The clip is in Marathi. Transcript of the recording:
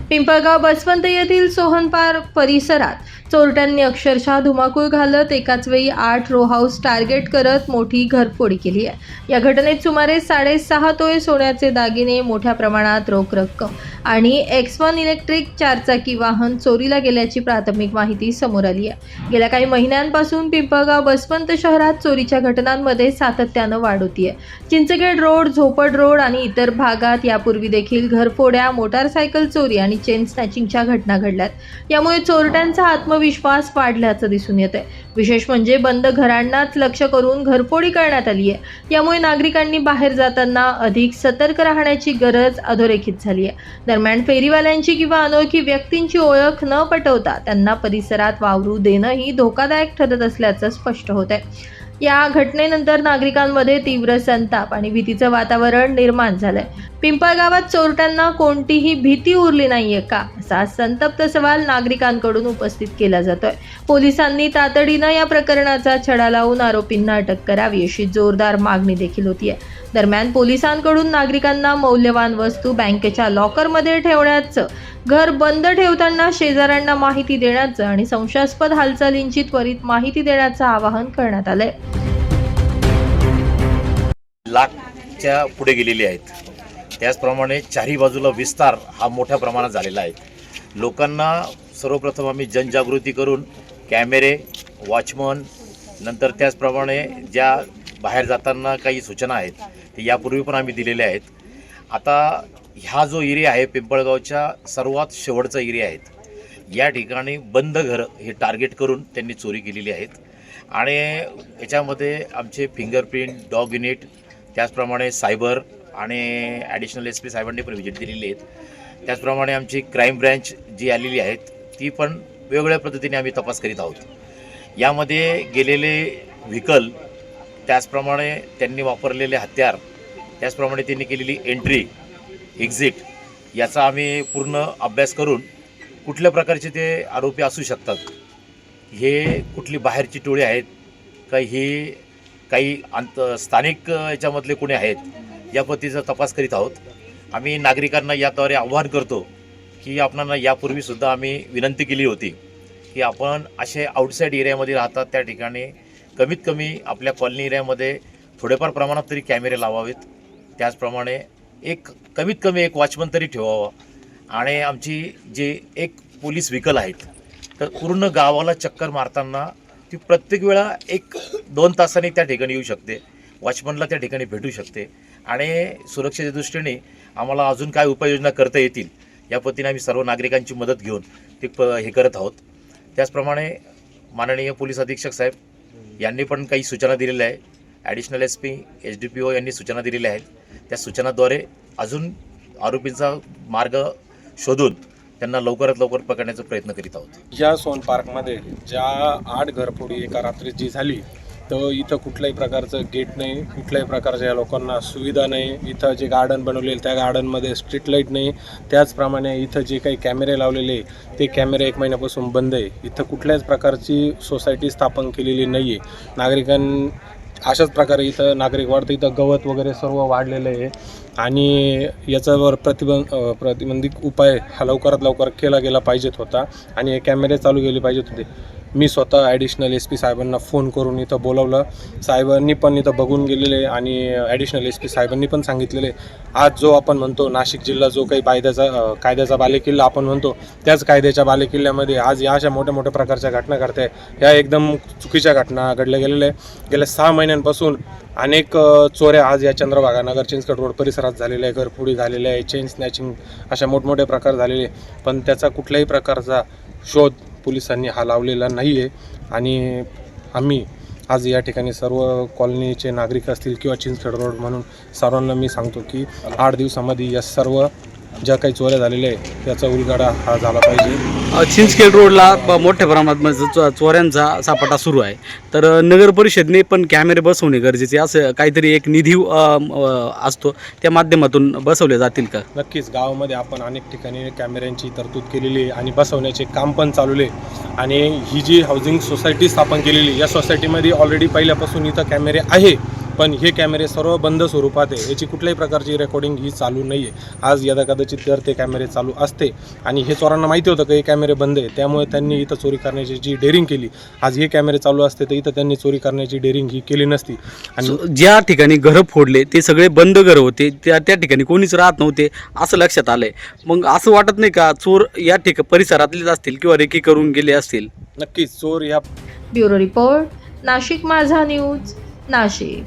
पिंपळगाव बसवंत येथील सोहनपार परिसरात चोरट्यांनी अक्षरशः धुमाकूळ घालत एकाच वेळी 8 रो हाऊस टार्गेट करत मोठी घरफोडी केली आहे। या घटनेत सुमारे 6.5 तोळे सोन्याचे दागिने, मोठ्या प्रमाणात रोख रक्कम आणि X1 इलेक्ट्रिक चारचाकी वाहन चोरीला गेल्याची प्राथमिक माहिती समोर आली आहे। गेल्या काही महिन्यांपासून पिंपळगाव बसवंत शहरात चोरीच्या घटनांमध्ये सातत्यानं वाढ होतीये। चिंचखेड रोड, झोपड रोड आणि इतर भागात यापूर्वी देखील घरफोड्या, मोटारसायकल चोरी आणि चेन स्नॅचिंगच्या घटना घडल्यात। यामुळे चोरट्यांचा आत्मविश्वास वाढल्याचं दिसून येत आहे। विशेष म्हणजे बंद घरांनाच लक्ष करून घरफोडी करण्यात आली आहे। यामुळे नागरिकांनी बाहेर जाताना अधिक सतर्क राहण्याची गरज अधोरेखित झाली आहे। दरम्यान फेरीवाल्यांची किंवा अनोळखी व्यक्तींची ओळख न पटवता त्यांना परिसरात वावरू देणंही धोकादायक ठरत असल्याचं स्पष्ट होत आहे। या घटनेनंतर नागरिकांमध्ये तीव्र संताप आणि भीतीचं वातावरण निर्माण झालंय। पिंपळगावात चोरट्यांना कोणतीही भीती उरली नाहीये का, असा संतप्त सवाल नागरिकांकडून उपस्थित केला जातोय। पोलिसांनी तातडीनं या प्रकरणाचा छडा लावून आरोपींना अटक करावी अशी जोरदार मागणी देखील होतीये। दरम्यान पोलिसांकडून नागरिकांना मौल्यवान वस्तू बँकेच्या लॉकरमध्ये ठेवण्याचं, घर बंद ठेवताना शेजाऱ्यांना माहिती देण्याचं आणि संशयास्पद हालचालींची त्वरित माहिती देण्याचं आवाहन करण्यात आलंय। लाखच्या पुढे गेलेले आहेत। त्याचप्रमाणे चारही बाजूला विस्तार हा मोठ्या प्रमाणात झालेला आहे। लोकांना सर्वप्रथम आम्ही जनजागृती करून कॅमेरे, वॉचमन, नंतर त्याचप्रमाणे ज्या बाहेर जाताना काही सूचना आहेत ते यापूर्वी पण आम्ही दिलेल्या आहेत। आता ह्या जो एरिया आहे पिंपळगावच्या सर्वात शेवटचा एरिया आहे। या ठिकाणी बंद घर हे टार्गेट करून त्यांनी चोरी केलेली आहेत आणि याच्यामध्ये आमचे फिंगरप्रिंट, डॉग युनिट, त्याचप्रमाणे सायबर आणि ॲडिशनल SP साहेबांनी पण व्हिजिट दिलेली आहेत। त्याचप्रमाणे आमची क्राईम ब्रँच जी आलेली आहेत ती पण वेगवेगळ्या पद्धतीने आम्ही तपास करीत आहोत। यामध्ये गेलेले व्हेकल, त्याचप्रमाणे त्यांनी वापरलेले हत्यार, त्याचप्रमाणे त्यांनी केलेली एंट्री एक्झिट याचा आम्ही पूर्ण अभ्यास करून कुठल्या प्रकारचे ते आरोपी असू शकतात, हे कुठली बाहेरची टोळी आहेत का, हे काही स्थानिक याच्यामधले कोणी आहेत, या पद्धतीचा तपास करीत आहोत। आम्ही नागरिकांना याद्वारे आवाहन करतो की आपणांना यापूर्वीसुद्धा आम्ही विनंती केली होती की आपण असे आउटसाईड एरियामध्ये राहतात त्या ठिकाणी कमीत कमी आपल्या कॉलनी एरियामध्ये थोडेफार प्रमाणात तरी कॅमेरे लावावेत। त्याचप्रमाणे कमीत कमी एक वॉचमन तरी ठेवावा आणि आमची जे एक पोलीस व्हेकल आहेत तर पूर्ण गावाला चक्कर मारताना ती प्रत्येक वेळा 1-2 तासांनी त्या ठिकाणी येऊ शकते, वॉचमनला त्या ठिकाणी भेटू शकते आणि सुरक्षेच्या दृष्टीने आम्हाला अजून काय उपाययोजना करता येतील या पद्धतीने आम्ही सर्व नागरिकांची मदत घेऊन ते हे करत आहोत। त्याचप्रमाणे माननीय पोलीस अधीक्षक साहेब यांनी पण काही सूचना दिलेल्या आहे। ॲडिशनल SP, SDPO यांनी सूचना दिलेल्या आहेत। त्या सूचनाद्वारे अजून आरोपींचा मार्ग शोधून त्यांना लवकरात लवकर पकडण्याचा प्रयत्न करीत आहोत। या सोन पार्कमध्ये ज्या 8 घरफोडी एका रात्रीत जी झाली तर इथं कुठल्याही प्रकारचं गेट नाही, कुठल्याही प्रकारच्या या लोकांना सुविधा नाही। इथं जे गार्डन बनवलेलं त्या गार्डनमध्ये स्ट्रीट लाईट नाही। त्याचप्रमाणे इथं जे काही कॅमेरे लावलेले ते कॅमेरे 1 महिन्यापासून बंद आहे। इथं कुठल्याच प्रकारची सोसायटी स्थापन केलेली नाही आहे। अशाच प्रकारे इथं नागरिक वाढतं, इथं गवत वगैरे सर्व वाढलेलं आहे आणि याच्यावर प्रतिबंधित उपाय हा लवकरात लवकर केला गेला पाहिजेत होता आणि हे कॅमेरे चालू केले पाहिजेत होते। मी स्वतः ॲडिशनल SP साहेबांना फोन करून इथं बोलावलं, साहेबांनी पण इथं बघून गेलेले आणि ॲडिशनल SP साहेबांनी पण सांगितलेले आज जो आपण म्हणतो नाशिक जिल्हा जो काही कायद्याचा बालेकिल्ला आपण म्हणतो त्याच कायद्याच्या बालेकिल्ल्यामध्ये आज या अशा मोठ्या मोठ्या प्रकारच्या घटना घडत आहे। ह्या एकदम चुकीच्या घटना घडल्या गेलेल्या आहे। गेल्या 6 महिन्यांपासून अनेक चोऱ्या आज या चंद्रभागा नगर चिंचखेड रोड परिसरात झालेल्या आहे, घरफोडी झालेल्या आहे, चेन स्नॅचिंग अशा मोठमोठे प्रकार झालेले, पण त्याचा कुठल्याही प्रकारचा शोध पोलिसांनी हा लावलेला नाही आहे आणि आम्ही आज या ठिकाणी सर्व कॉलनीचे नागरिक असतील किंवा चिंचखेड रोड म्हणून सर्वांना मी सांगतो की 8 दिवसामध्ये या सर्व ज्या काही चोऱ्या झालेल्या आहेत त्याचा उलगडा हा झाला पाहिजे। चिंचखेड रोडला मोठ्या प्रमाणात चोऱ्यांचा सापटा सुरू आहे, तर नगर परिषदेने पण कॅमेरे बसवणे गरजेचे असं काहीतरी एक निधी असतो त्या माध्यमातून बसवले जातील का? नक्कीच गावामध्ये आपण अनेक ठिकाणी कॅमेऱ्यांची तरतूद केलेली आहे आणि बसवण्याचे काम पण चालू आहे आणि ही जी हाऊसिंग सोसायटी स्थापन केलेली या सोसायटीमध्ये ऑलरेडी पहिल्यापासून इथं कॅमेरे आहे पण हे कॅमेरे सर्व बंद स्वरूपात आहे, याची कुठल्याही प्रकारची रेकॉर्डिंग ही चालू नाही आहे. आज यदाकदाचित जर ते कॅमेरे चालू असते आणि हे चोरांना माहिती होतं की हे कॅमेरे बंद आहे, त्यामुळे त्यांनी इथं चोरी करण्याची जी डेअरिंग केली, आज हे कॅमेरे चालू असते तर इथं त्यांनी चोरी करण्याची डेअरिंग ही केली नसती. आणि ज्या ठिकाणी घरं फोडले ते सगळे बंद घरं होते, त्या ठिकाणी कोणीच राहत नव्हते असं लक्षात आलंय. मग असं वाटत नाही का चोर या परिसरातलेच असतील किंवा रेकी करून गेले असतील? नक्कीच चोर या ब्युरो रिपोर्ट, नाशिक माझा न्यूज, नाशिक.